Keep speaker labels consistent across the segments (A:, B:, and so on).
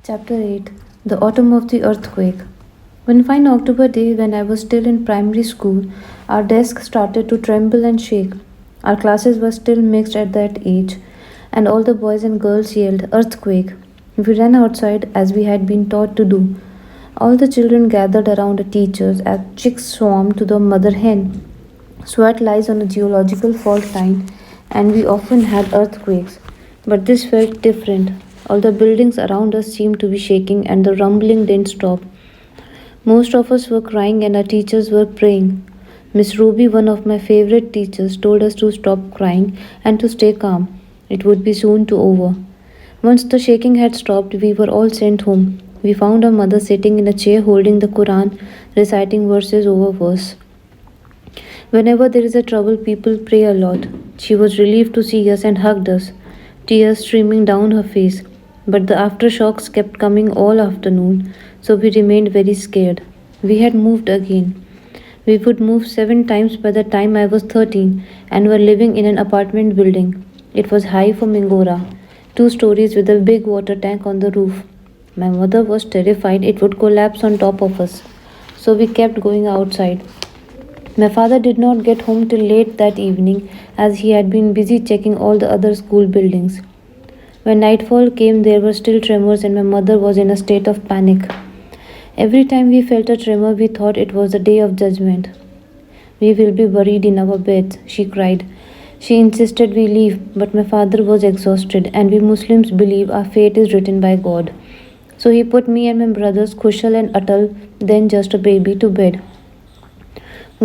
A: Chapter 8. The Autumn of the Earthquake. One fine October day, when I was still in primary school, our desk started to tremble and shake. Our classes were still mixed at that age, and all the boys and girls yelled, "Earthquake!" We ran outside as we had been taught to do. All the children gathered around the teachers as chicks swarmed to the mother hen. Swat lies on a geological fault line, and we often had earthquakes. But this felt different. All the buildings around us seemed to be shaking, and the rumbling didn't stop. Most of us were crying, and our teachers were praying. Miss Ruby, one of my favorite teachers, told us to stop crying and to stay calm. It would be soon to over. Once the shaking had stopped, we were all sent home. We found our mother sitting in a chair holding the Quran, reciting verses over verse. Whenever there is a trouble, people pray a lot. She was relieved to see us and hugged us, tears streaming down her face. But the aftershocks kept coming all afternoon, so we remained very scared. We had moved again. We would move 7 times by the time I was 13 and were living in an apartment building. It was high for Mingora, 2 stories with a big water tank on the roof. My mother was terrified it would collapse on top of us, so we kept going outside. My father did not get home till late that evening as he had been busy checking all the other school buildings. When nightfall came, there were still tremors, and my mother was in a state of panic. Every time we felt a tremor, we thought it was the day of judgment. "We will be buried in our beds," she cried. She insisted we leave, but my father was exhausted, and we Muslims believe our fate is written by God. So he put me and my brothers, Kushal and Atal, then just a baby, to bed.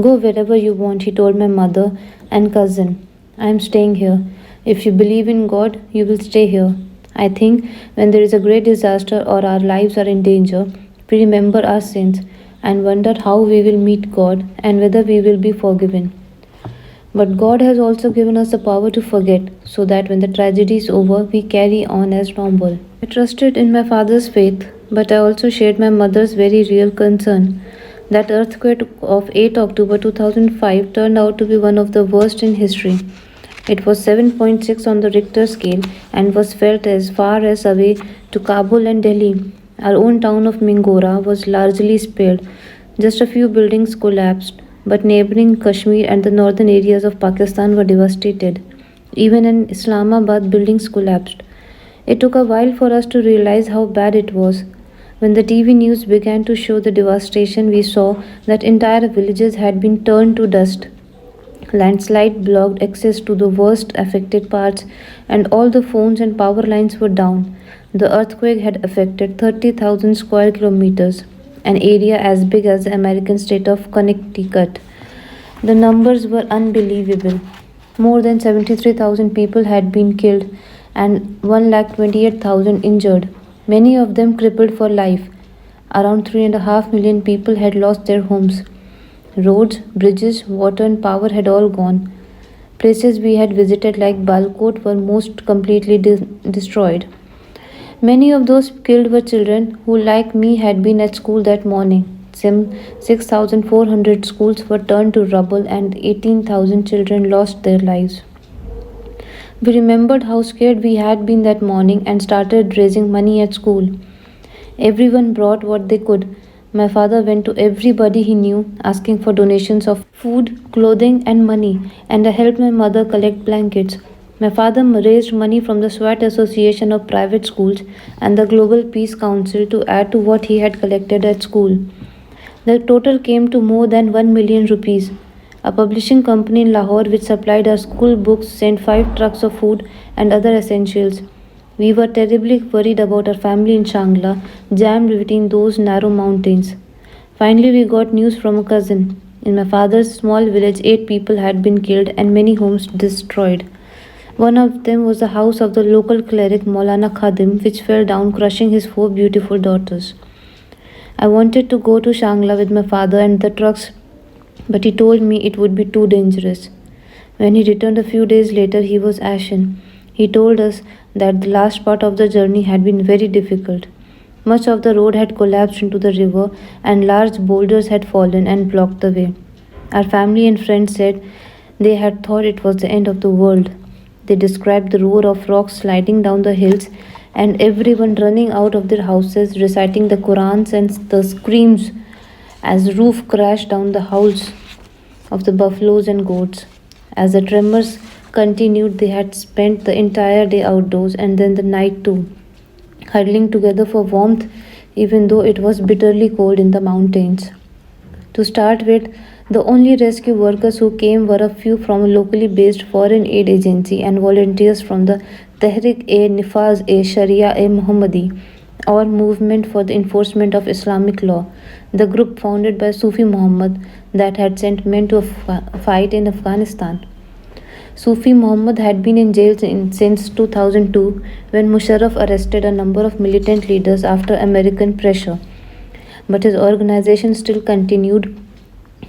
A: "Go wherever you want," he told my mother and cousin. "I am staying here. If you believe in God, you will stay here. I think when there is a great disaster or our lives are in danger, we remember our sins and wonder how we will meet God and whether we will be forgiven. But God has also given us the power to forget, so that when the tragedy is over, we carry on as normal." I trusted in my father's faith, but I also shared my mother's very real concern. That earthquake of 8 October 2005 turned out to be one of the worst in history. It was 7.6 on the Richter scale and was felt as far as away to Kabul and Delhi. Our own town of Mingora was largely spared. Just a few buildings collapsed, but neighboring Kashmir and the northern areas of Pakistan were devastated. Even in Islamabad, buildings collapsed. It took a while for us to realize how bad it was. When the TV news began to show the devastation, we saw that entire villages had been turned to dust. Landslide blocked access to the worst affected parts, and all the phones and power lines were down. The earthquake had affected 30,000 square kilometers, an area as big as the American state of Connecticut. The numbers were unbelievable. More than 73,000 people had been killed and 128,000 injured, many of them crippled for life. Around 3.5 million people had lost their homes. Roads, bridges, water, and power had all gone. Places we had visited, like Balkot, were most completely destroyed. Many of those killed were children who, like me, had been at school that morning. Some 6,400 schools were turned to rubble, and 18,000 children lost their lives. We remembered how scared we had been that morning and started raising money at school. Everyone brought what they could. My father went to everybody he knew, asking for donations of food, clothing, and money, and I helped my mother collect blankets. My father raised money from the SWAT Association of Private Schools and the Global Peace Council to add to what he had collected at school. The total came to more than 1 million rupees. A publishing company in Lahore, which supplied our school books, sent 5 trucks of food and other essentials. We were terribly worried about our family in Shangla, jammed between those narrow mountains. Finally, we got news from a cousin. In my father's small village, 8 people had been killed and many homes destroyed. One of them was the house of the local cleric Maulana Khadim, which fell down, crushing his 4 beautiful daughters. I wanted to go to Shangla with my father and the trucks, but he told me it would be too dangerous. When he returned a few days later, he was ashen. He told us that the last part of the journey had been very difficult. Much of the road had collapsed into the river, and large boulders had fallen and blocked the way. Our family and friends said they had thought it was the end of the world. They described the roar of rocks sliding down the hills and everyone running out of their houses reciting the Qurans and the screams as roof crashed down the howls of the buffaloes and goats. As the tremors continued, they had spent the entire day outdoors and then the night too, huddling together for warmth, even though it was bitterly cold in the mountains. To start with, the only rescue workers who came were a few from a locally based foreign aid agency and volunteers from the Tehrik-i-Nifaz-e Sharia-e Muhammadi, or Movement for the Enforcement of Islamic Law, the group founded by Sufi Muhammad that had sent men to fight in Afghanistan. Sufi Muhammad had been in jail since 2002 when Musharraf arrested a number of militant leaders after American pressure. But his organization still continued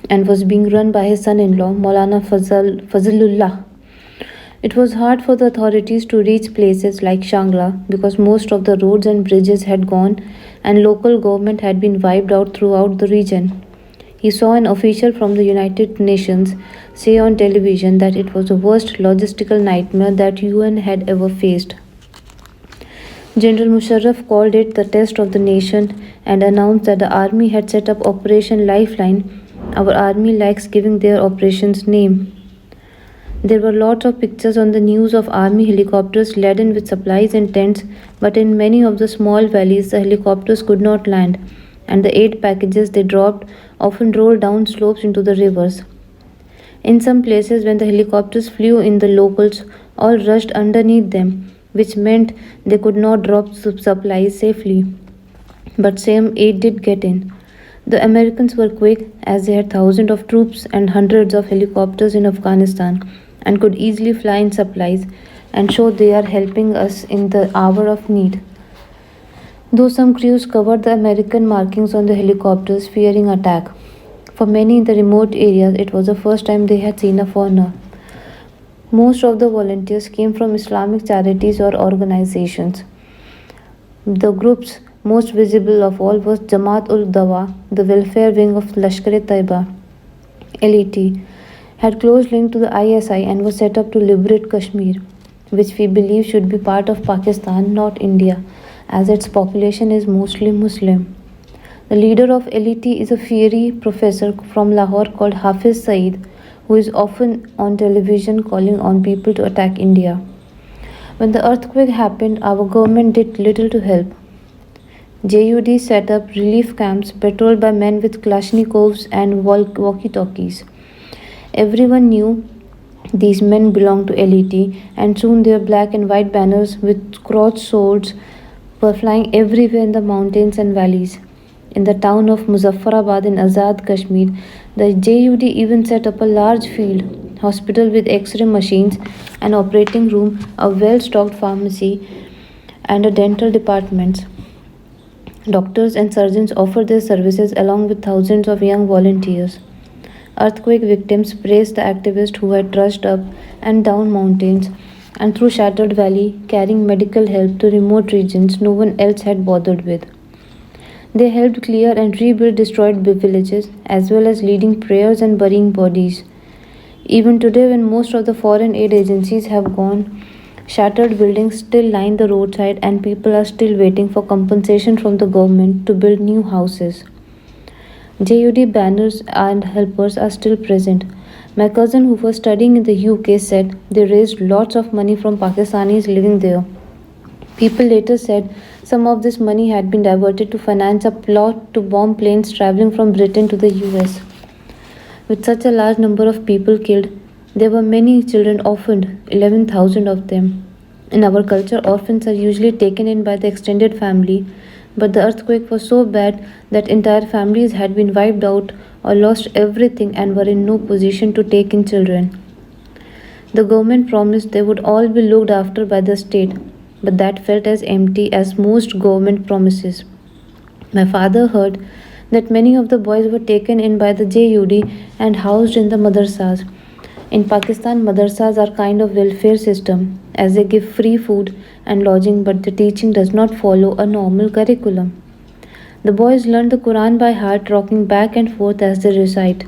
A: and was being run by his son in law, Maulana Fazlullah. It was hard for the authorities to reach places like Shangla because most of the roads and bridges had gone and local government had been wiped out throughout the region. He saw an official from the United Nations say on television that it was the worst logistical nightmare that UN had ever faced. General Musharraf called it the test of the nation and announced that the army had set up Operation Lifeline. Our army likes giving their operations name. There were lots of pictures on the news of army helicopters laden with supplies and tents, but in many of the small valleys the helicopters could not land, and the aid packages they dropped often rolled down slopes into the rivers. In some places, when the helicopters flew in, the locals all rushed underneath them, which meant they could not drop supplies safely. But some aid did get in. The Americans were quick, as they had thousands of troops and hundreds of helicopters in Afghanistan and could easily fly in supplies and show they are helping us in the hour of need. Though some crews covered the American markings on the helicopters, fearing attack. For many in the remote areas, it was the first time they had seen a foreigner. Most of the volunteers came from Islamic charities or organizations. The groups most visible of all was Jamaat ul Dawa, the welfare wing of Lashkar-e-Taiba. LET had close link to the ISI and was set up to liberate Kashmir, which we believe should be part of Pakistan, not India, as its population is mostly Muslim. The leader of LET is a fiery professor from Lahore called Hafiz Saeed, who is often on television calling on people to attack India. When the earthquake happened, our government did little to help. JUD set up relief camps patrolled by men with Kalashnikovs and walkie-talkies. Everyone knew these men belonged to LET, and soon their black and white banners with crossed swords were flying everywhere in the mountains and valleys. In the town of Muzaffarabad in Azad Kashmir, the JUD even set up a large field hospital with X-ray machines, an operating room, a well-stocked pharmacy, and a dental department. Doctors and surgeons offered their services along with thousands of young volunteers. Earthquake victims praised the activists who had trudged up and down mountains and through shattered valley, carrying medical help to remote regions no one else had bothered with. They helped clear and rebuild destroyed villages, as well as leading prayers and burying bodies. Even today, when most of the foreign aid agencies have gone, shattered buildings still line the roadside, and people are still waiting for compensation from the government to build new houses. JUD banners and helpers are still present. My cousin, who was studying in the UK, said they raised lots of money from Pakistanis living there. People later said some of this money had been diverted to finance a plot to bomb planes traveling from Britain to the US. With such a large number of people killed, there were many children orphaned, 11,000 of them. In our culture, orphans are usually taken in by the extended family, but the earthquake was so bad that entire families had been wiped out or lost everything and were in no position to take in children. The government promised they would all be looked after by the state, but that felt as empty as most government promises. My father heard that many of the boys were taken in by the JUD and housed in the madrasas. In Pakistan, madrasas are kind of welfare system as they give free food and lodging, but the teaching does not follow a normal curriculum. The boys learn the Quran by heart, rocking back and forth as they recite.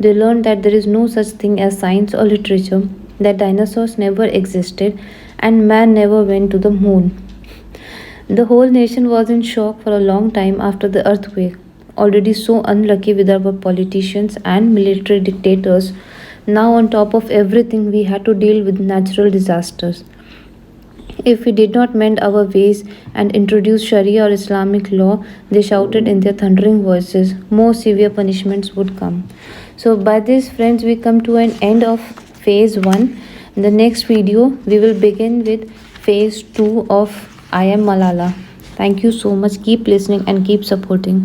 A: They learn that there is no such thing as science or literature, that dinosaurs never existed, and man never went to the moon. The whole nation was in shock for a long time after the earthquake. Already so unlucky with our politicians and military dictators, now on top of everything, we had to deal with natural disasters. If we did not mend our ways and introduce Sharia or Islamic law, they shouted in their thundering voices, more severe punishments would come. So, by this, friends, we come to an end of phase 1. In the next video, we will begin with phase 2 of I Am Malala. Thank you so much. Keep listening and keep supporting.